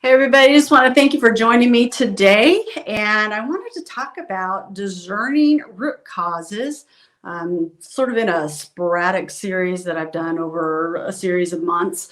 Hey, everybody, just want to thank you for joining me today. And I wanted to talk about discerning root causes, sort of in a sporadic series that I've done over a series of months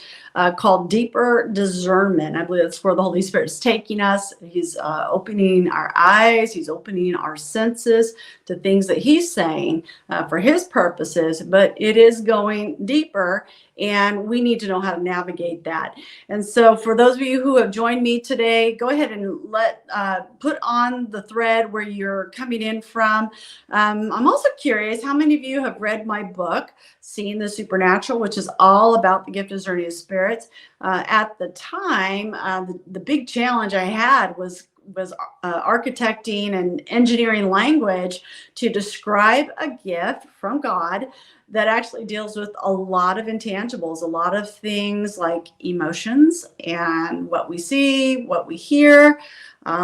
called Deeper Discernment. I believe that's where the Holy Spirit is taking us. He's opening our eyes, He's opening our senses to things that He's saying for His purposes, but it is going deeper, and we need to know how to navigate that. And so for those of you who have joined me today, go ahead and put on the thread where you're coming in from. I'm also curious, how many of you have read my book, Seeing the Supernatural, which is all about the gift of discerning of spirits? At the time, the big challenge I had was architecting and engineering language to describe a gift from God that actually deals with a lot of intangibles, a lot of things like emotions and what we see, what we hear,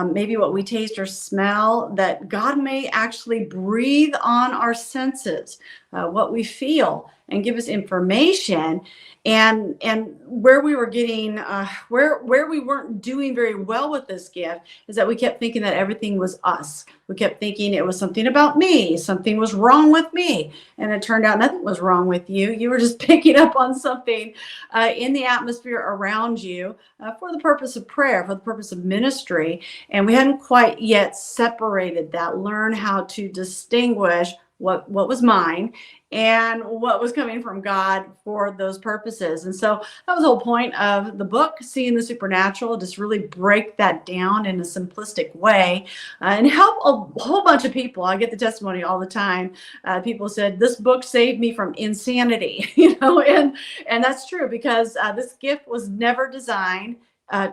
maybe what we taste or smell, that God may actually breathe on our senses, what we feel, and give us information. And where we were getting, where we weren't doing very well with this gift is that we kept thinking that everything was us. We kept thinking it was something about me, something was wrong with me. And it turned out nothing was wrong with you. You were just picking up on something in the atmosphere around you for the purpose of prayer, for the purpose of ministry. And we hadn't quite yet separated that, learn how to distinguish what was mine and what was coming from God for those purposes. And so that was the whole point of the book, Seeing the Supernatural, just really break that down in a simplistic way and help a whole bunch of people. I get the testimony all the time. People said, this book saved me from insanity, and that's true, because this gift was never designed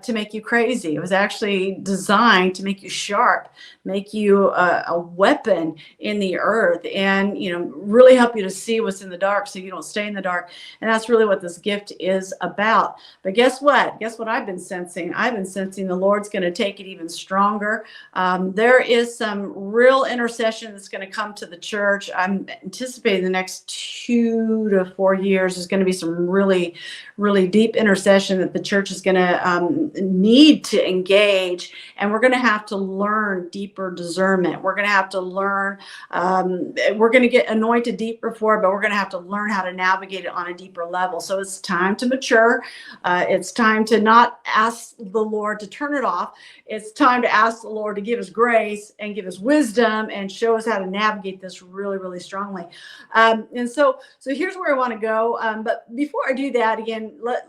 to make you crazy. It was actually designed to make you sharp, make you a weapon in the earth, and really help you to see what's in the dark so you don't stay in the dark. And that's really what this gift is about. But guess what? Guess what I've been sensing? I've been sensing the Lord's going to take it even stronger. There is some real intercession that's going to come to the church. I'm anticipating the next 2 to 4 years is going to be some really, really deep intercession that the church is going to need to engage. And we're going to have to learn deeper discernment. We're going to have to learn, we're going to get anointed deep before, but we're going to have to learn how to navigate it on a deeper level. So it's time to mature. It's time to not ask the Lord to turn it off. It's time to ask the Lord to give us grace and give us wisdom and show us how to navigate this really, really strongly. And so here's where I want to go. But before I do that, again, let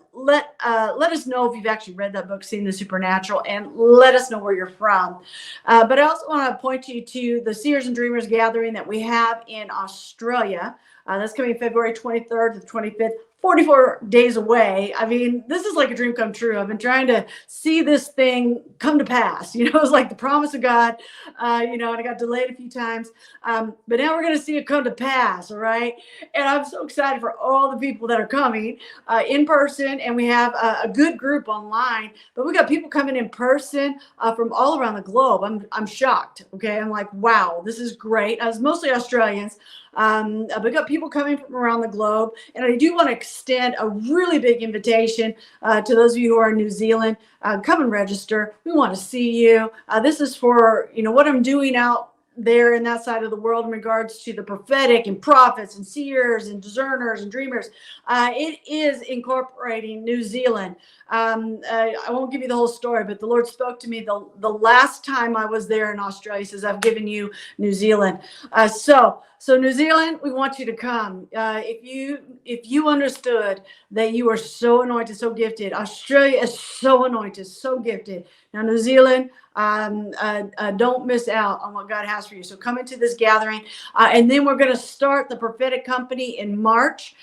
us know if you've actually read that book, Seeing the Supernatural, and let us know where you're from. But I also want to point you to the Seers and Dreamers gathering that we have in Australia. That's coming February 23rd to the 25th. 44 days away. I mean, this is like a dream come true. I've been trying to see this thing come to pass. It's like the promise of God, and I got delayed a few times. But now we're going to see it come to pass. All right. And I'm so excited for all the people that are coming in person. And we have a good group online, but we got people coming in person from all around the globe. I'm shocked. Okay. I'm like, wow, this is great. I was mostly Australians. We got people coming from around the globe, and I do want to extend a really big invitation to those of you who are in New Zealand. Come and register. We want to see you. This is for what I'm doing out there in that side of the world in regards to the prophetic and prophets and seers and discerners and dreamers. It is incorporating New Zealand. I won't give you the whole story, but the Lord spoke to me the last time I was there in Australia. He says, I've given you New Zealand. So New Zealand, we want you to come. If you understood that you are so anointed, so gifted, Australia is so anointed, so gifted. Now, New Zealand, don't miss out on what God has for you. So come into this gathering, and then we're going to start the prophetic company in March.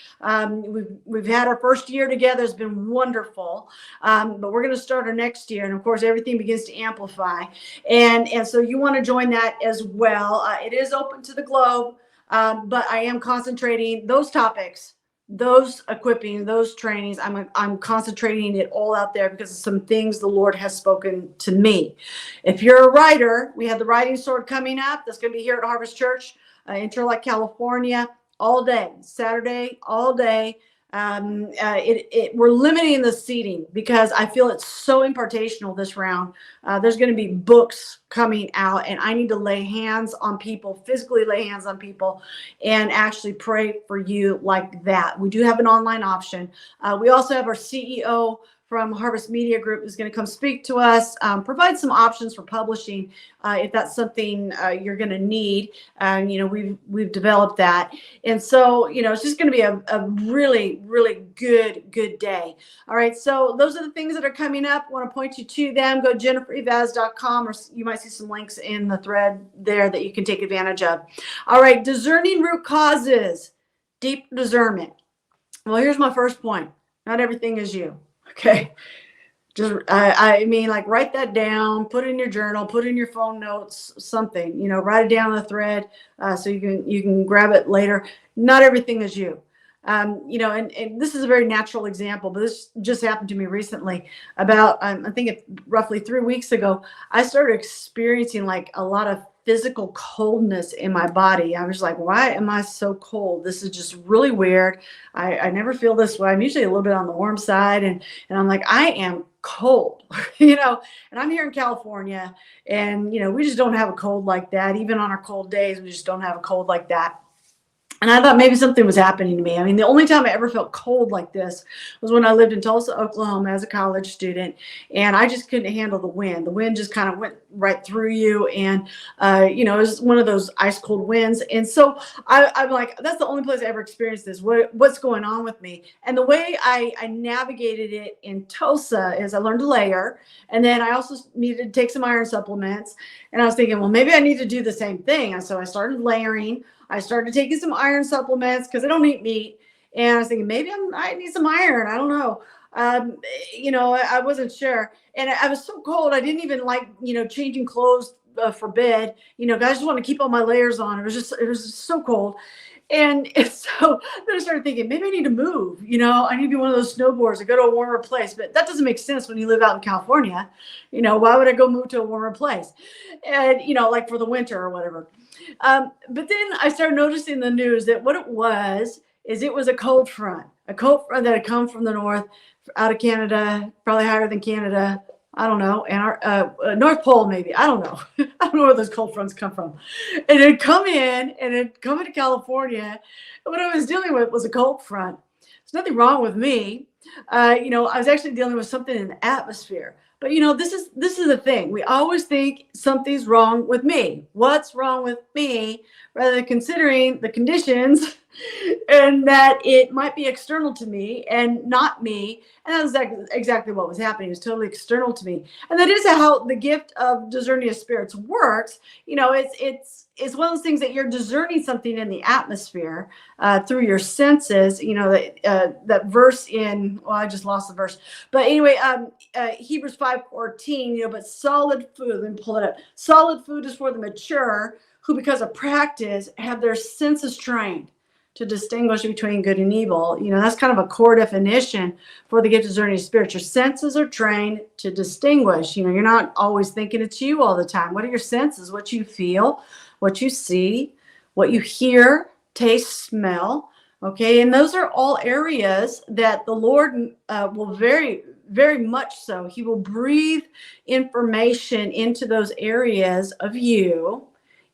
We've had our first year together. It's been wonderful, but we're going to start our next year, and of course, everything begins to amplify. And so you want to join that as well. It is open to the globe, but I am concentrating those topics, those equipping, those trainings. I'm concentrating it all out there because of some things the Lord has spoken to me. If you're a writer, we have the writing sword coming up. That's going to be here at Harvest Church in Turlock, California, all day, Saturday, all day. We're limiting the seating because I feel it's so impartational this round. There's going to be books coming out, and I need to lay hands on people, physically lay hands on people, and actually pray for you like that. We do have an online option. We also have our CEO from Harvest Media Group is going to come speak to us, provide some options for publishing if that's something you're going to need. We've developed that, and so it's just going to be a really good day. All right, so those are the things that are coming up. I want to point you to them. Go to jennifereivaz.com, or you might see some links in the thread there that you can take advantage of. All right, discerning root causes, deep discernment. Well, here's my first point. Not everything is you. Okay. Just, I mean, like, write that down, put it in your journal, put it in your phone notes, something, write it down on a thread, so you can grab it later. Not everything is you. And this is a very natural example, but this just happened to me recently. About, I think roughly 3 weeks ago, I started experiencing like a lot of physical coldness in my body. I was like, why am I so cold? This is just really weird. I never feel this way. I'm usually a little bit on the warm side, and I'm like, I am cold, and I'm here in California, and we just don't have a cold like that. Even on our cold days, we just don't have a cold like that. And I thought maybe something was happening to me. I mean, the only time I ever felt cold like this was when I lived in Tulsa, Oklahoma as a college student. And I just couldn't handle the wind. The wind just kind of went right through you. And, it was one of those ice cold winds. And so I'm like, that's the only place I ever experienced this. What's going on with me? And the way I navigated it in Tulsa is I learned to layer. And then I also needed to take some iron supplements. And I was thinking, well, maybe I need to do the same thing. And so I started layering. I started taking some iron supplements because I don't eat meat. And I was thinking, maybe I need some iron. I don't know. I wasn't sure. And I was so cold. I didn't even like, changing clothes for bed. I just want to keep all my layers on. It was just so cold. And so then I started thinking, maybe I need to move. I need to be one of those snowboarders and go to a warmer place. But that doesn't make sense when you live out in California. Why would I go move to a warmer place? And, like for the winter or whatever. But then I started noticing the news that what it was a cold front that had come from the north, out of Canada, probably higher than Canada. I don't know. And our North Pole, maybe. I don't know. I don't know where those cold fronts come from. And it had come in, and it had come into California. And what I was dealing with was a cold front. There's nothing wrong with me. I was actually dealing with something in the atmosphere. But this is the thing. We always think something's wrong with me. What's wrong with me, rather than considering the conditions and that it might be external to me and not me. And that was exactly what was happening. It was totally external to me. And that is how the gift of discerning of spirits works. It's one of those things that you're discerning something in the atmosphere through your senses. That verse in, well, I just lost the verse. But anyway, Hebrews 5:14, but solid food, let me pull it up. Solid food is for the mature who, because of practice, have their senses trained to distinguish between good and evil. That's kind of a core definition for the gift of discerning of spirits. Your senses are trained to distinguish. You're not always thinking it's you all the time. What are your senses? What you feel, what you see, what you hear, taste, smell. Okay, and those are all areas that the Lord will very, very much so. He will breathe information into those areas of you.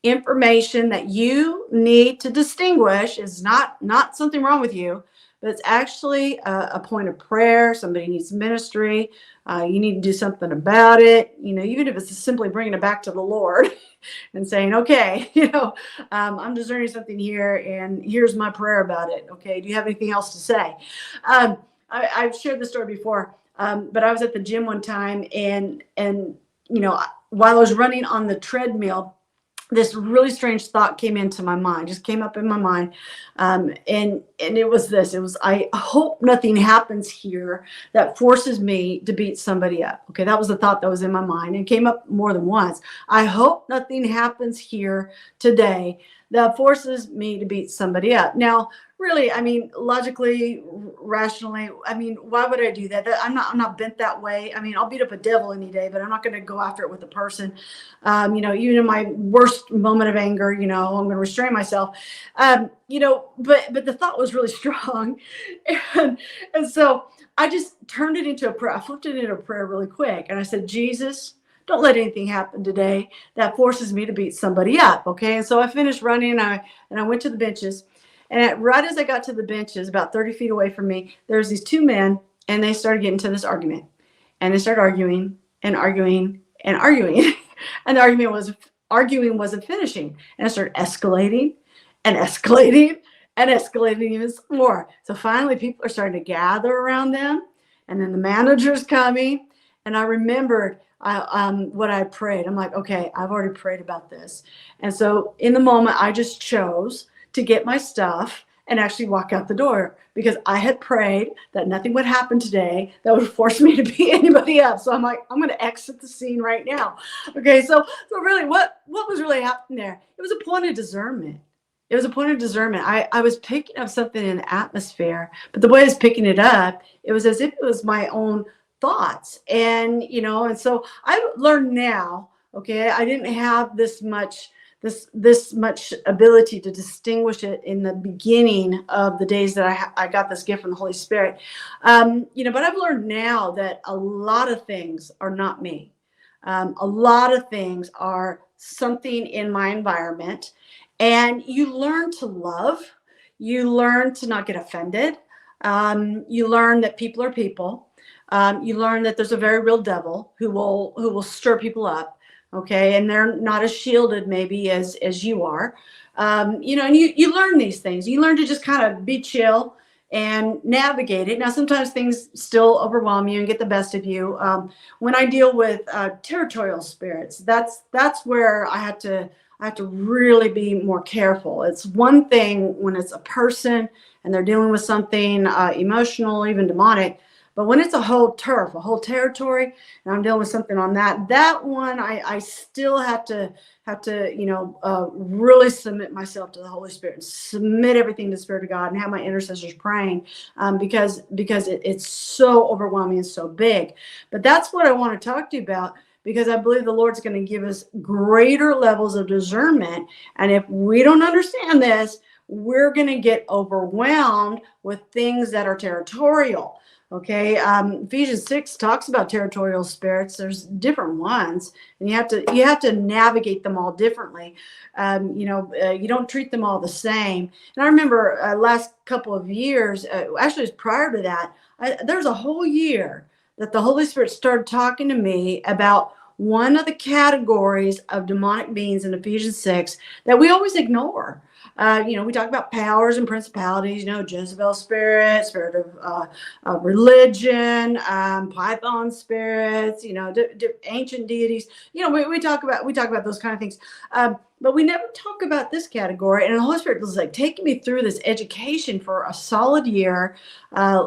Information that you need to distinguish is not something wrong with you, but it's actually a point of prayer. Somebody needs ministry. You need to do something about it. Even if it's simply bringing it back to the Lord and saying, okay, I'm discerning something here, and here's my prayer about it. Okay, do you have anything else to say? I've shared this story before, but I was at the gym one time, and while I was running on the treadmill, this really strange thought came into my mind, just came up in my mind. And it was this, I hope nothing happens here that forces me to beat somebody up. Okay. That was the thought that was in my mind and came up more than once. I hope nothing happens here today that forces me to beat somebody up. Now, really, logically, rationally, why would I do that? I'm not bent that way. I'll beat up a devil any day, but I'm not going to go after it with a person. Even in my worst moment of anger, I'm going to restrain myself. But the thought was really strong. And, and so I just turned it into a prayer. I flipped it into a prayer really quick. And I said, Jesus, don't let anything happen today that forces me to beat somebody up. Okay. And so I finished running and I went to the benches. And right as I got to the benches, about 30 feet away from me, there's these two men, and they started getting into this argument. And they started arguing and arguing and arguing. And the arguing wasn't finishing. And it started escalating and escalating and escalating even more. So finally people are starting to gather around them. And then the manager's coming. And I remembered what I prayed. I'm like, okay, I've already prayed about this. And so in the moment, I just chose to get my stuff and actually walk out the door, because I had prayed that nothing would happen today that would force me to beat anybody up. So I'm like, I'm going to exit the scene right now. Okay. So really what was really happening there? It was a point of discernment. It was a point of discernment. I was picking up something in the atmosphere, but the way I was picking it up, it was as if it was my own thoughts. And, and so I learned now, okay, I didn't have this much ability to distinguish it in the beginning of the days that I got this gift from the Holy Spirit. But I've learned now that a lot of things are not me. A lot of things are something in my environment, and you learn to love. You learn to not get offended. You learn that people are people. You learn that there's a very real devil who will stir people up. Okay. And they're not as shielded maybe as you are. And you learn these things. You learn to just kind of be chill and navigate it. Now, sometimes things still overwhelm you and get the best of you. When I deal with territorial spirits, that's where I have to really be more careful. It's one thing when it's a person and they're dealing with something emotional, even demonic. But when it's a whole turf, a whole territory, and I'm dealing with something on that one, I still have to really submit myself to the Holy Spirit and submit everything to the Spirit of God and have my intercessors praying, because it's so overwhelming and so big. But that's what I want to talk to you about, because I believe the Lord's going to give us greater levels of discernment. And if we don't understand this, we're going to get overwhelmed with things that are territorial. Okay. Ephesians 6 talks about territorial spirits. There's different ones, and you have to navigate them all differently. You don't treat them all the same. And I remember last couple of years, actually it was prior to that, there was a whole year that the Holy Spirit started talking to me about one of the categories of demonic beings in Ephesians 6 that we always ignore. We talk about powers and principalities, Jezebel spirit of religion, Python spirits, ancient deities. We talk about those kind of things. But we never talk about this category. And the Holy Spirit was like taking me through this education for a solid year,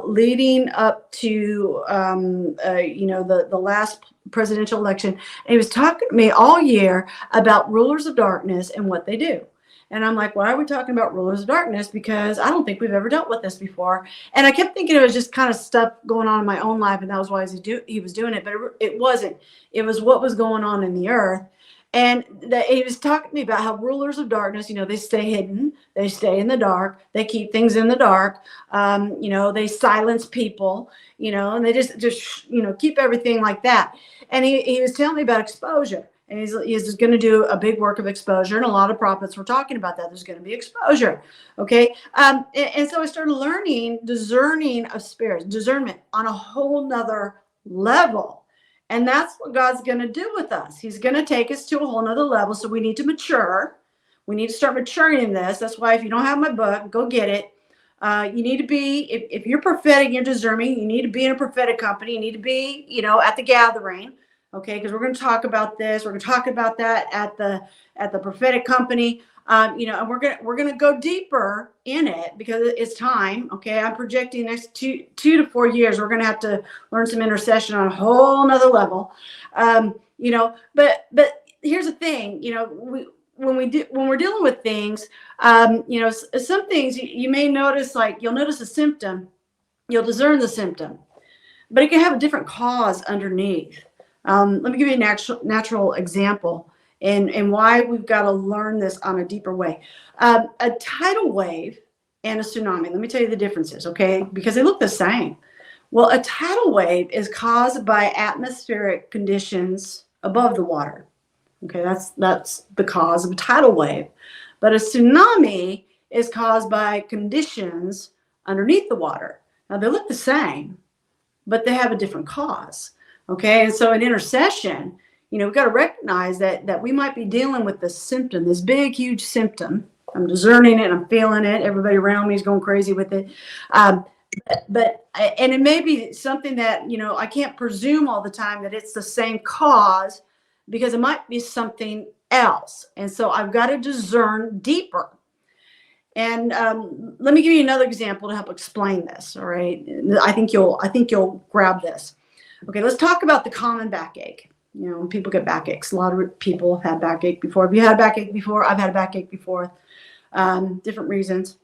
leading up to, the last presidential election. And he was talking to me all year about rulers of darkness and what they do. And I'm like, why are we talking about rulers of darkness? Because I don't think we've ever dealt with this before. And I kept thinking it was just kind of stuff going on in my own life, and that was why he was doing it. But it wasn't. It was what was going on in the earth. And he was talking to me about how rulers of darkness, they stay hidden, they stay in the dark, they keep things in the dark, they silence people, and they just keep everything like that. And he was telling me about exposure. And he's going to do a big work of exposure. And a lot of prophets were talking about that. There's going to be exposure. Okay. And so I started learning discerning of spirits, discernment on a whole nother level. And that's what God's going to do with us. He's going to take us to a whole nother level. So we need to mature. We need to start maturing in this. That's why if you don't have my book, go get it. You need to be, if you're prophetic, you're discerning, you need to be in a prophetic company. You need to be, at the gathering. Okay, because we're going to talk about this. We're going to talk about that at the prophetic company. And we're going to go deeper in it because it's time. Okay, I'm projecting next two to 4 years. We're going to have to learn some intercession on a whole nother level. But here's the thing. When we're dealing with things, some things you may notice, like you'll notice a symptom, you'll discern the symptom, but it can have a different cause underneath. Let me give you a natural example and why we've got to learn this on a deeper way. A tidal wave and a tsunami. Let me tell you the differences, okay? Because they look the same. Well, a tidal wave is caused by atmospheric conditions above the water. Okay, that's the cause of a tidal wave. But a tsunami is caused by conditions underneath the water. Now they look the same, but they have a different cause. Okay, and so in intercession, we've got to recognize that we might be dealing with this symptom, this big, huge symptom. I'm discerning it, I'm feeling it. Everybody around me is going crazy with it. And it may be something that, I can't presume all the time that it's the same cause, because it might be something else. And so I've got to discern deeper. And let me give you another example to help explain this. All right. I think you'll grab this. Okay, let's talk about the common backache. When people get backaches, a lot of people have had backache before. Have you had a backache before? I've had a backache before. Different reasons.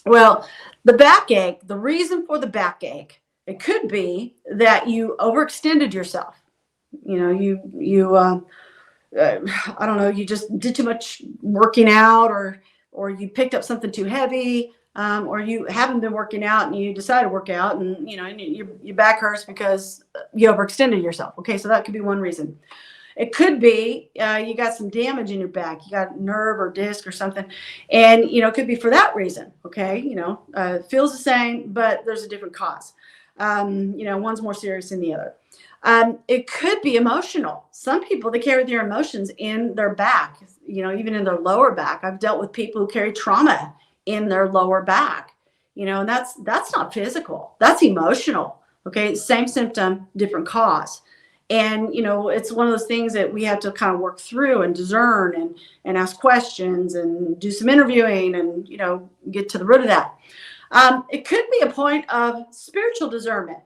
Well, the backache, the reason for the backache, it could be that you overextended yourself. I don't know, you just did too much working out, or you picked up something too heavy, or you haven't been working out and you decided to work out, and your back hurts because you overextended yourself. Okay, so that could be one reason. It could be you got some damage in your back, you got nerve or disc or something, and it could be for that reason. Okay, it feels the same, but there's a different cause. One's more serious than the other. It could be emotional. Some people, they carry their emotions in their back, even in their lower back. I've dealt with people who carry trauma in their lower back, and that's not physical, that's emotional. Okay, same symptom, different cause. And it's one of those things that we have to kind of work through and discern and ask questions and do some interviewing and get to the root of that. It could be a point of spiritual discernment.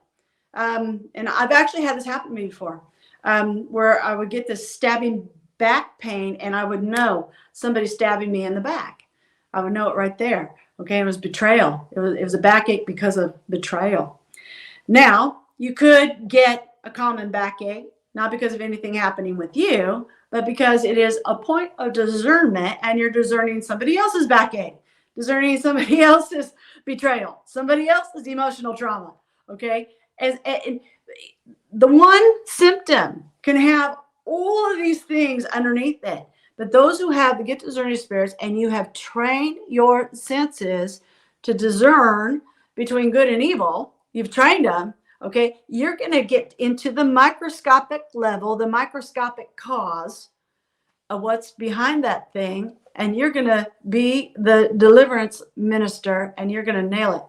And I've actually had this happen to me before, where I would get this stabbing back pain, and I would know somebody stabbing me in the back. I would know it right there. Okay, it was betrayal. It was a backache because of betrayal. Now, you could get a common backache, not because of anything happening with you, but because it is a point of discernment, and you're discerning somebody else's backache, discerning somebody else's betrayal, somebody else's emotional trauma. Okay. And the one symptom can have all of these things underneath it. But those who have the gift of discerning spirits, and you have trained your senses to discern between good and evil, you've trained them, okay, you're going to get into the microscopic level, the microscopic cause of what's behind that thing, and you're going to be the deliverance minister, and you're going to nail it.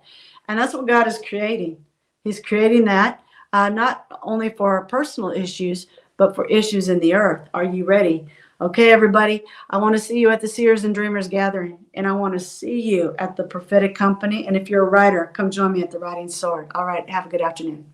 And that's what God is creating. He's creating that not only for personal issues, but for issues in the earth. Are you ready? Okay, everybody, I want to see you at the Seers and Dreamers gathering, and I want to see you at the Prophetic Company. And if you're a writer, come join me at the Writing Sword. All right, have a good afternoon.